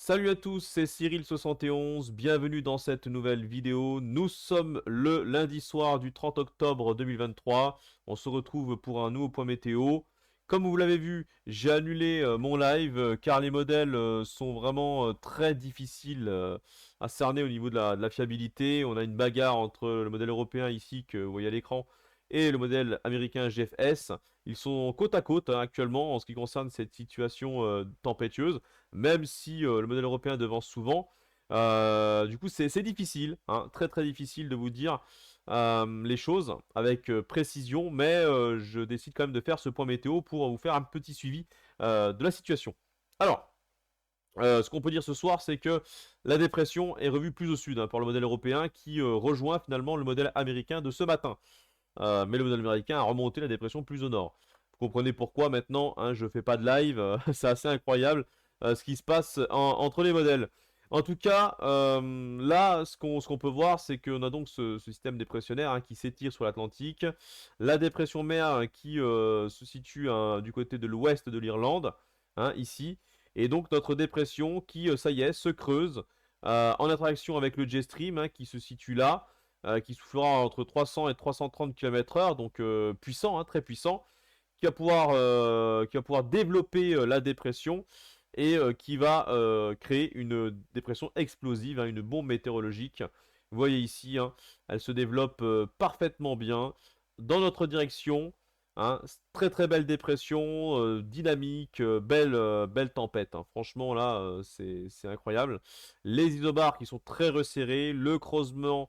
Salut à tous, c'est Cyril71, bienvenue dans cette nouvelle vidéo. Nous sommes le lundi soir du 30 octobre 2023. On se retrouve pour un nouveau point météo. Comme vous l'avez vu, j'ai annulé mon live car les modèles sont vraiment très difficiles à cerner au niveau de la fiabilité. On a une bagarre entre le modèle européen ici que vous voyez à l'écran et le modèle américain GFS. Ils sont côte à côte hein, actuellement en ce qui concerne cette situation tempétueuse même si le modèle européen devance souvent. Du coup, c'est difficile, hein, très très difficile de vous dire les choses avec précision, mais je décide quand même de faire ce point météo pour vous faire un petit suivi de la situation. Alors, ce qu'on peut dire ce soir, c'est que la dépression est revue plus au sud hein, par le modèle européen qui rejoint finalement le modèle américain de ce matin. Mais le modèle américain a remonté la dépression plus au nord. Vous comprenez pourquoi maintenant, hein, je fais pas de live, c'est assez incroyable ce qui se passe entre les modèles. En tout cas, là, ce qu'on peut voir, c'est qu'on a donc ce système dépressionnaire hein, qui s'étire sur l'Atlantique. La dépression mer hein, qui se situe hein, du côté de l'ouest de l'Irlande, hein, ici. Et donc notre dépression qui, ça y est, se creuse en interaction avec le jet stream hein, qui se situe là qui soufflera entre 300 et 330 km/h, donc puissant, hein, très puissant, qui va pouvoir développer la dépression et qui va créer une dépression explosive, hein, une bombe météorologique. Vous voyez ici, hein, elle se développe parfaitement bien dans notre direction. Hein, très très belle dépression, dynamique, belle tempête. Hein. Franchement là, c'est incroyable. Les isobars qui sont très resserrés, le creusement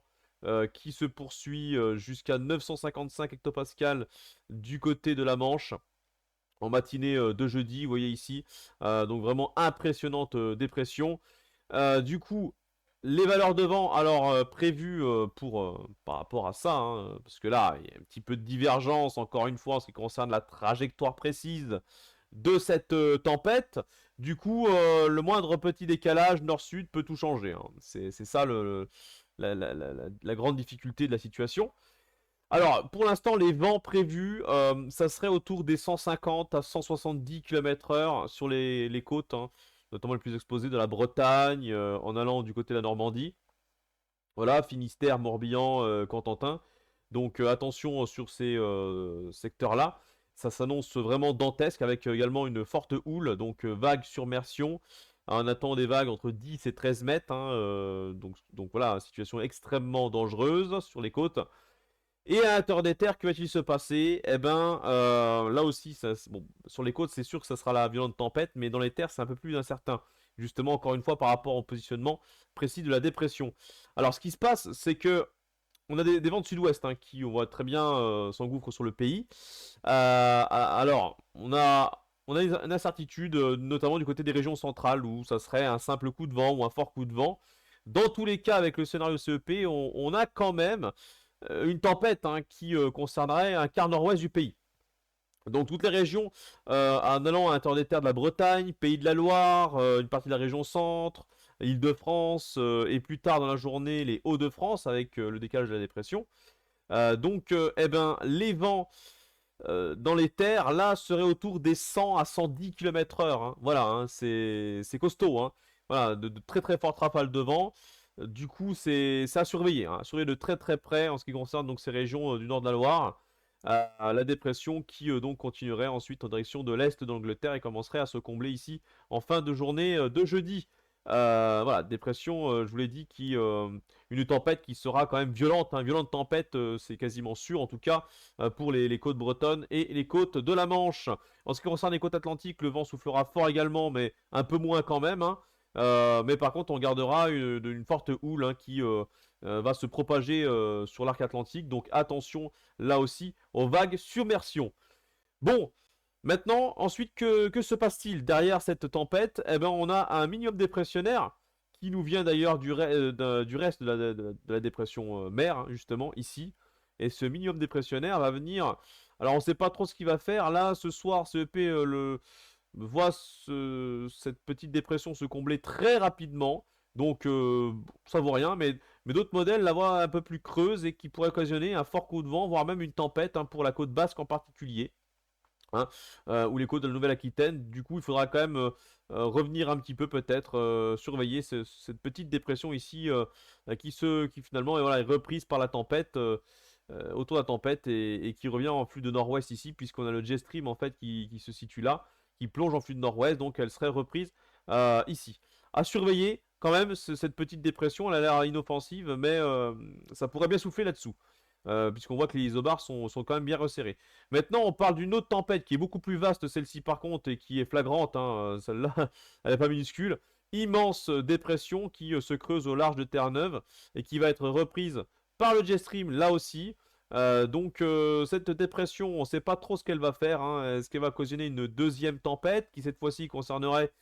qui se poursuit jusqu'à 955 hectopascales du côté de la Manche en matinée de jeudi, vous voyez ici. Donc vraiment impressionnante dépression. Du coup, les valeurs de vent, alors prévues par rapport à ça, hein, parce que là, il y a un petit peu de divergence, encore une fois, en ce qui concerne la trajectoire précise de cette tempête. Du coup, le moindre petit décalage nord-sud peut tout changer. Hein. C'est ça la grande difficulté de la situation. Alors, pour l'instant, les vents prévus, ça serait autour des 150 à 170 km/h sur les côtes, hein, notamment les plus exposées de la Bretagne, en allant du côté de la Normandie. Voilà, Finistère, Morbihan, Cotentin. Donc attention sur ces secteurs-là. Ça s'annonce vraiment dantesque avec également une forte houle, donc vague submersion. On attend des vagues entre 10 et 13 mètres. Hein, donc voilà, situation extrêmement dangereuse sur les côtes. Et à l'intérieur des terres, que va-t-il se passer? Eh ben, là aussi, bon, sur les côtes, c'est sûr que ça sera la violente tempête, mais dans les terres, c'est un peu plus incertain. Justement, encore une fois, par rapport au positionnement précis de la dépression. Alors, ce qui se passe, c'est que on a des vents de sud-ouest hein, qui, on voit très bien, s'engouffrent sur le pays. Alors, on a une incertitude, notamment du côté des régions centrales, où ça serait un simple coup de vent ou un fort coup de vent. Dans tous les cas, avec le scénario CEP, on a quand même une tempête hein, qui concernerait un quart nord-ouest du pays. Donc toutes les régions, en allant à l'intérieur des terres de la Bretagne, Pays de la Loire, une partie de la région centre, Île-de-France, et plus tard dans la journée les Hauts-de-France avec le décalage de la dépression. Donc, eh ben, les vents dans les terres, là, seraient autour des 100 à 110 km/h. Hein. Voilà, hein, c'est costaud. Hein. Voilà, de très très fortes rafales de vent. Du coup, c'est à surveiller. Hein, à surveiller de très très près en ce qui concerne donc ces régions du nord de la Loire. La dépression qui donc continuerait ensuite en direction de l'est de l'Angleterre et commencerait à se combler ici en fin de journée de jeudi. Voilà, dépression, je vous l'ai dit, une tempête qui sera quand même violente. Hein, violente tempête, c'est quasiment sûr en tout cas pour les côtes bretonnes et les côtes de la Manche. En ce qui concerne les côtes atlantiques, le vent soufflera fort également, mais un peu moins quand même. Hein. Mais par contre, on gardera une forte houle hein, qui va se propager sur l'arc atlantique. Donc attention là aussi aux vagues submersion. Bon, maintenant, ensuite, que se passe-t-il derrière cette tempête? Eh ben, on a un minimum dépressionnaire qui nous vient d'ailleurs du reste de la dépression mer, hein, justement, ici. Et ce minimum dépressionnaire va venir. Alors, on ne sait pas trop ce qu'il va faire. Là, ce soir, CEP voit cette petite dépression se combler très rapidement. Donc, ça vaut rien. Mais d'autres modèles la voient un peu plus creuse et qui pourraient occasionner un fort coup de vent, voire même une tempête hein, pour la côte basque en particulier. hein, ou les côtes de la Nouvelle-Aquitaine. Du coup, il faudra quand même revenir un petit peu peut-être, surveiller cette petite dépression ici qui finalement voilà, est reprise par la tempête, autour de la tempête et qui revient en flux de nord-ouest ici, puisqu'on a le jet stream en fait qui se situe là, qui plonge en flux de nord-ouest, donc elle serait reprise ici. À surveiller quand même cette petite dépression, elle a l'air inoffensive, mais ça pourrait bien souffler là-dessous. Puisqu'on voit que les isobars sont quand même bien resserrés. Maintenant, on parle d'une autre tempête qui est beaucoup plus vaste, celle-ci par contre, et qui est flagrante. Hein, celle-là, elle n'est pas minuscule. Immense dépression qui se creuse au large de Terre-Neuve et qui va être reprise par le jet stream là aussi. Donc cette dépression, on ne sait pas trop ce qu'elle va faire. Hein. Est-ce qu'elle va cautionner une deuxième tempête qui cette fois-ci concernerait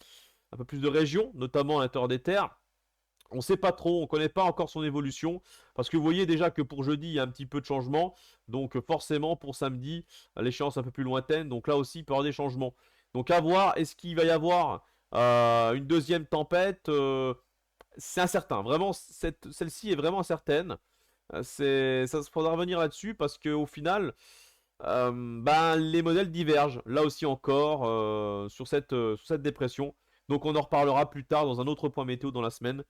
un peu plus de régions, notamment à l'intérieur des terres? On ne sait pas trop, on ne connaît pas encore son évolution, parce que vous voyez déjà que pour jeudi, il y a un petit peu de changement, donc forcément pour samedi, l'échéance un peu plus lointaine, donc là aussi il peut y avoir des changements. Donc à voir, est-ce qu'il va y avoir une deuxième tempête? C'est incertain, vraiment, celle-ci est vraiment incertaine. Ça se faudra revenir là-dessus, parce qu'au final, ben, les modèles divergent, là aussi encore, sur cette dépression. Donc on en reparlera plus tard dans un autre point météo dans la semaine,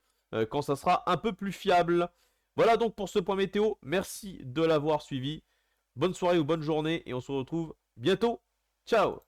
quand ça sera un peu plus fiable. Voilà donc pour ce point météo, merci de l'avoir suivi. Bonne soirée ou bonne journée et on se retrouve bientôt. Ciao!